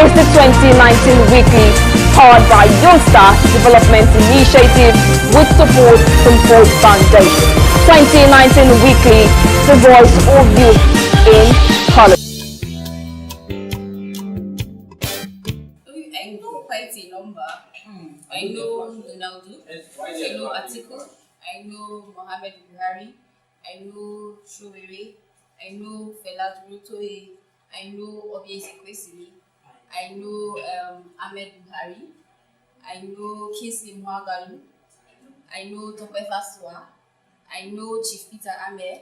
is the 2019 weekly powered by Youngster Development Initiative with support from Ford Foundation. 2019 weekly, the voice of youth in politics. I know quite a number. I know Ronaldo, I know Atiku, I know Mohamed Buhari, I know Showere, I know Fela Durotoye, I know Obiese Kwesili, I know Ahmed Buhari, I know Kingsley Mwagalu, I know Tope Faswa, I know Chief Peter Ame.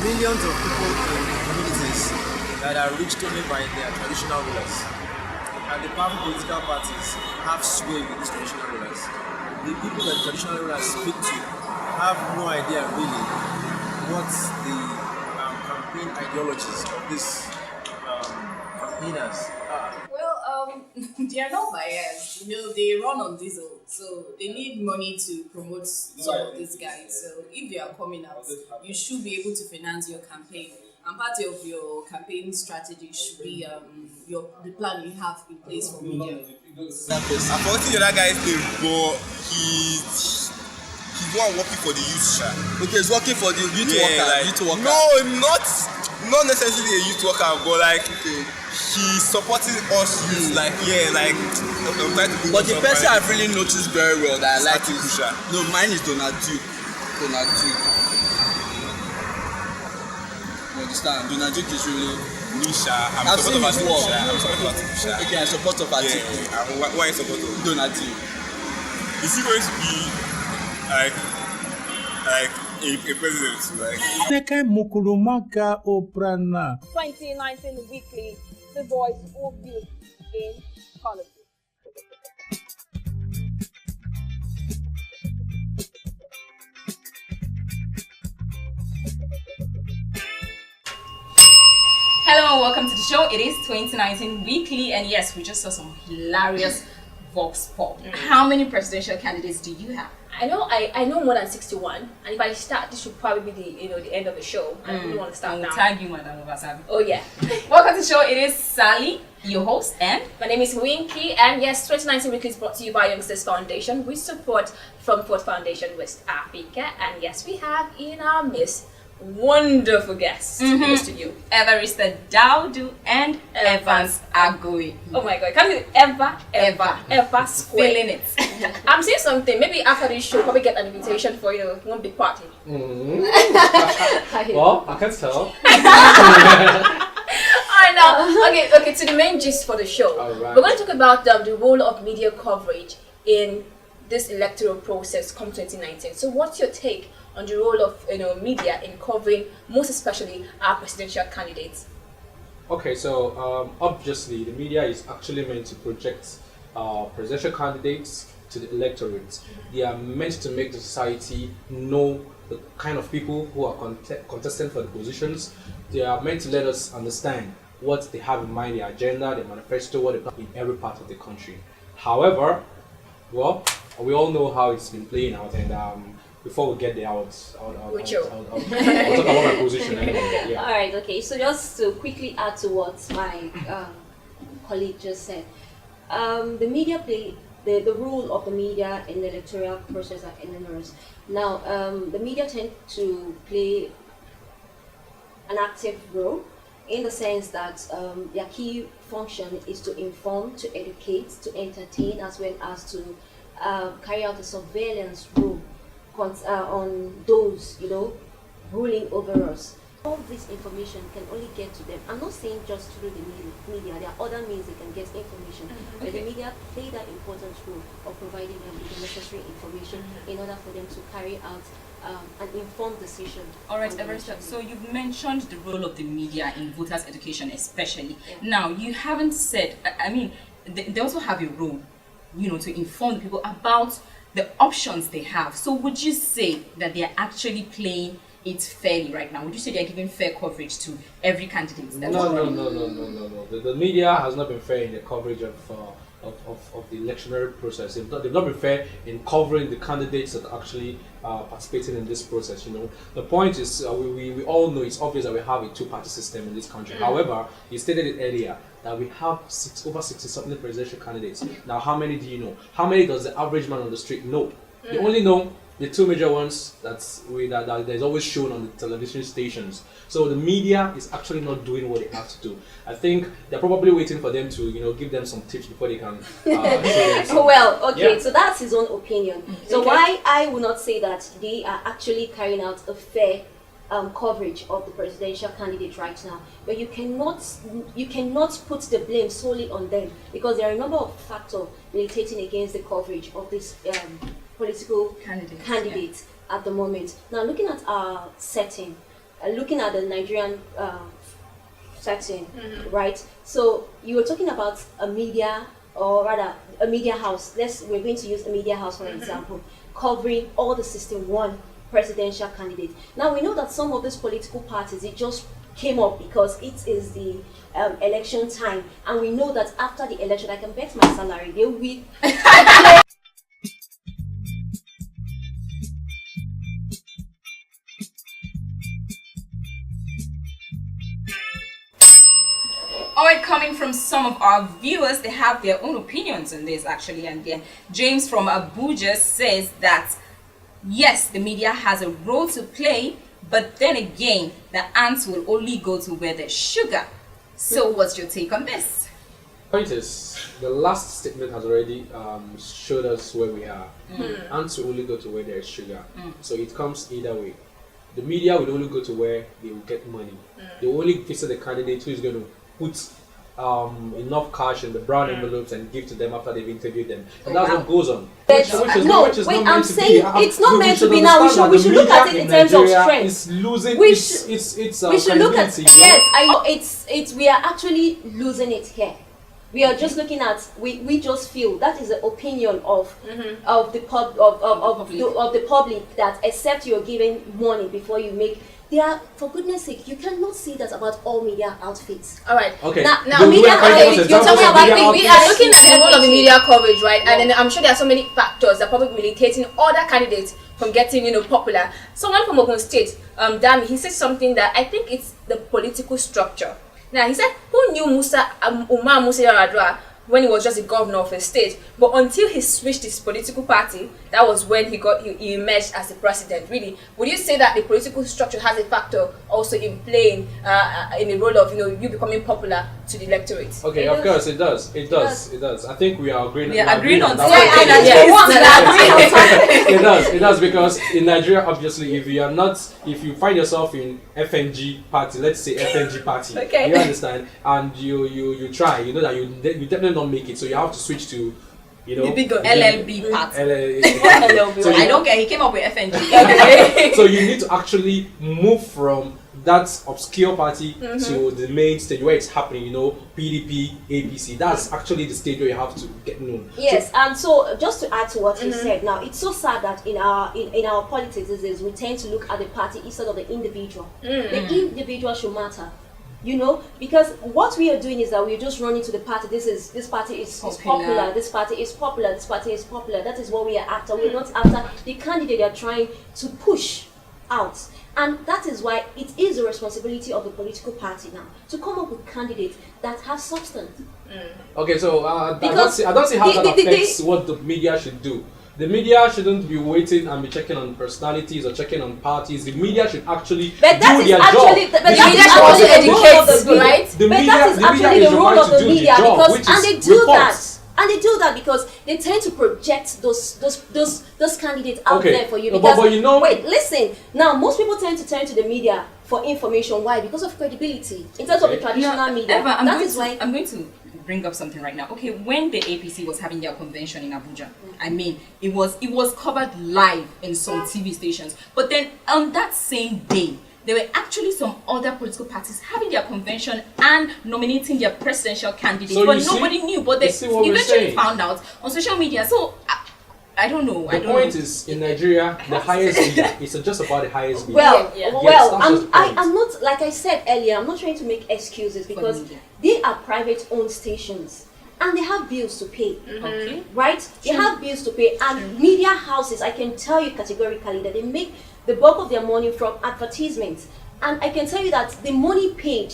Millions of people in communities that are reached only by their traditional rulers. And the powerful political parties have sway with these traditional rulers. The people that traditional rulers speak to have no idea really what the campaign ideologies of these campaigners are. Well, they are not biased. They run on diesel, so they need money to promote some of these guys. So if they are coming out, you should be able to finance your campaign. And part of your campaign strategy should be the plan you have in place for media. I've forgotten the other guy's name, but he's one working for the youth sha. Okay, he's working for the youth worker. Like, youth worker. No, not necessarily a youth worker, but like he's supporting us youth. Like I'm trying to do. But the person I've really noticed very well that I like is Kusha. No, mine is Donald Duke. You understand? Donald Duke is really. Nisha, I've seen his work. I'm supporting Kusha. Okay, I support of Atiku. Yeah. Why support of Donald Duke? Is he going to be like a president? Like 2019 weekly, the voice of youth in politics. Hello and welcome to the show. It is 2019 weekly, and yes, we just saw some hilarious vox pop. How many presidential candidates do you have? I know more than 61, and if I start, this should probably be the end of the show. I don't want to start now. Tag you, Madam Obasabi. Oh yeah. Welcome to the show. It is Sally, your host, and My name is Winky, and yes, 2019 Weekly is brought to you by Youngsters Foundation with support from Ford Foundation West Africa, and yes, we have in our midst wonderful guests in the studio. Everista Daudu and Evans Agui. Oh my God, can't you ever square? Feeling it. I'm saying something. Maybe after this show, probably get an invitation for one big party. Well, I can tell. Alright, now, okay, to the main gist for the show. Alright. We're going to talk about the role of media coverage in this electoral process come 2019. So what's your take on the role of media in covering, most especially our presidential candidates? Okay, so obviously the media is actually meant to project presidential candidates to the electorate. They are meant to make the society know the kind of people who are contesting for the positions. They are meant to let us understand what they have in mind, their agenda, their manifesto, what they plan in every part of the country. However, well, we all know how it's been playing out, and before we get there, I'll talk about my position. Anyway. Yeah. Alright, okay, so just to quickly add to what my colleague just said, the media play, the role of the media in the electoral process are enormous. Now, the media tend to play an active role in the sense that their key function is to inform, to educate, to entertain, as well as to carry out a surveillance role on those, ruling over us. All this information can only get to them. I'm not saying just through the media. There are other means they can get information. But the media play that important role of providing them with the necessary information in order for them to carry out an informed decision. All right, Everesta. So you've mentioned the role of the media in voters' education, especially. Yeah. Now, you haven't said. They also have a role, to inform the people about the options they have. So would you say that they are actually playing it fairly right now? Would you say they're giving fair coverage to every candidate? No. The media has not been fair in the coverage of the electionary process. They've not been fair in covering the candidates that are actually participating in this process. The point is, we all know, it's obvious that we have a two-party system in this country. However, you stated it earlier that we have over 60-something presidential candidates. Now, how many do you know? How many does the average man on the street know? They only know the two major ones that is always shown on the television stations. So the media is actually not doing what they have to do. I think they're probably waiting for them to, give them some tips before they can. Well, okay, Yeah. so that's his own opinion. So why I will not say that they are actually carrying out a fair coverage of the presidential candidate right now, but you cannot put the blame solely on them, because there are a number of factors militating against the coverage of this political candidates at the moment. Now, looking at our setting, looking at the Nigerian setting, right? So you were talking about a media, or rather a media house. We're going to use a media house for example, covering all the 61 presidential candidates. Now we know that some of these political parties, it just came up because it is the election time, and we know that after the election, I can bet my salary they will. Alright, coming from some of our viewers, they have their own opinions on this actually, and then James from Abuja says that yes, the media has a role to play, but then again, the ants will only go to where there's sugar. So what's your take on this? Point is, the last statement has already showed us where we are. Ants will only go to where there is sugar. So it comes either way. The media will only go to where they will get money. They will only visit the candidate who is going to put enough cash in the brown envelopes and give to them after they've interviewed them. And that's what goes on. I'm saying it's not meant to be now. We should look at it in terms of strength. It's losing. We should look at we are actually losing it here. We are just looking at we just feel that is the opinion of the public that except you're giving money before you make. For goodness sake, you cannot say that about all media outfits. All right. Okay. Now You're talking about we are looking at the role of the media coverage, right? And then I'm sure there are so many factors that probably militating other candidates from getting, popular. Someone from Ogun State, Dami, he said something that I think it's the political structure. Now he said, who knew Umar Musa Yar'Adua when he was just a governor of a state, but until he switched his political party, that was when he emerged as the president. Really, would you say that the political structure has a factor also in playing in the role of you becoming popular to the electorate? Okay, of course it does. It does. I think we are agreeing. Yeah, agreeing on that. It does because in Nigeria, obviously, if you find yourself in FNG party, let's say FNG party, okay, you understand, and you try, you know that you definitely not make it, so you have to switch to the bigger LLB party. LLB. So I don't care. He came up with FNG. So you need to actually move from that obscure party to the main stage where it's happening. PDP, APC. That's actually the stage where you have to get known. Yes, and so just to add to what he said, now it's so sad that in our politics is we tend to look at the party instead of the individual. The individual should matter. Because what we are doing is that we are just running to the party. This party is popular. This party is popular. This party is popular. That is what we are after. We are not after the candidate they are trying to push out. And that is why it is the responsibility of the political party now to come up with candidates that have substance. Okay, so I don't see how that affects what the media should do. The media shouldn't be waiting and be checking on personalities or checking on parties. The media should actually do their job. The media should also educate, right? But that is actually the role of the media, and they do that. And they do that because they tend to project those candidates out there for you. Because, wait, listen. Now, most people tend to turn to the media for information. Why? Because of credibility. In terms of the traditional media. Eva, I'm going to bring up something right now. Okay, when the APC was having their convention in Abuja, I mean, it was covered live in some TV stations. But then on that same day, there were actually some other political parties having their convention and nominating their presidential candidates, but nobody knew. But they eventually found out on social media. So I don't know. The point is, in Nigeria, the highest bidder. It's just about the highest bidder. Well, Yeah. well, Yes, that's just the point. I'm not, like I said earlier, I'm not trying to make excuses because media. they are private-owned stations and they have bills to pay, Okay. right? They have bills to pay, and media houses, I can tell you categorically that they make the bulk of their money from advertisements, and I can tell you that the money paid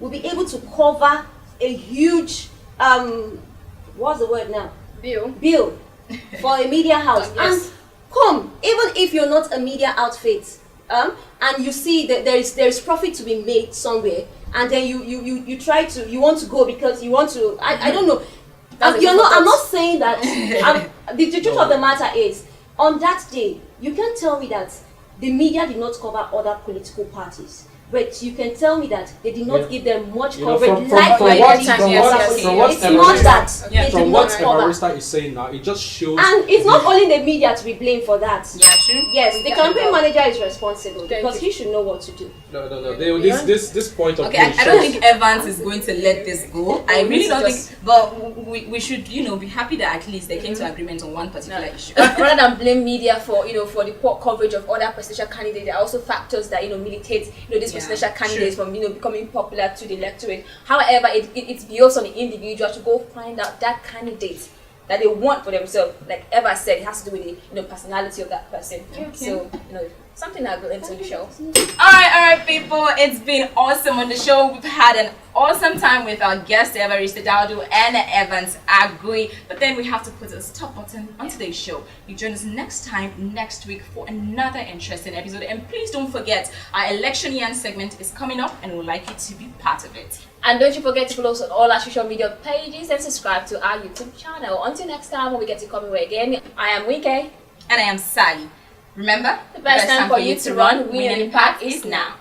will be able to cover a huge, what's the word now? Bill for a media house. Yes. And come, even if you're not a media outfit, and you see that there is profit to be made somewhere, and then you try to, you want to go because you want to, I don't know. That's a You're not. I'm difficult- not saying that. The truth of the matter is, on that day, you can tell me that the media did not cover other political parties. But you can tell me that they did not Yeah. give them much You know, coverage. from like what the yes, political yes, parties. from what It's not Evarista- that Yeah. they did From not what cover. Evarista is saying now, it just shows. And it's not only the media to be blamed for that. Yeah, true. Yes, the Yeah. campaign manager is responsible Thank because you. he should know what to do. No. This point of Okay, view I don't shows- think Evans is going to let this go. I really don't Just- think. But we should, be happy that at least they came to agreement on one particular issue. Rather than blame media for for the poor coverage of other presidential candidates, there are also factors that militate these Yeah, presidential candidates true. from becoming popular to the electorate. However, it's beyond on the individual to go find out that candidate that they want for themselves. Like Eva said, it has to do with the personality of that person. So something I'll go into the show. All right, people. It's been awesome on the show. We've had an awesome time with our guests, Evarista Daudu and Evans Agui. But then we have to put a stop button on today's show. You join us next time, next week, for another interesting episode. And please don't forget, our Electioneering segment is coming up, and we'd like you to be part of it. And don't you forget to follow us on all our social media pages and subscribe to our YouTube channel. Until next time, when we get to come away again, I am Wike. And I am Sally. Remember, The best time for you to run, win, and impact is now.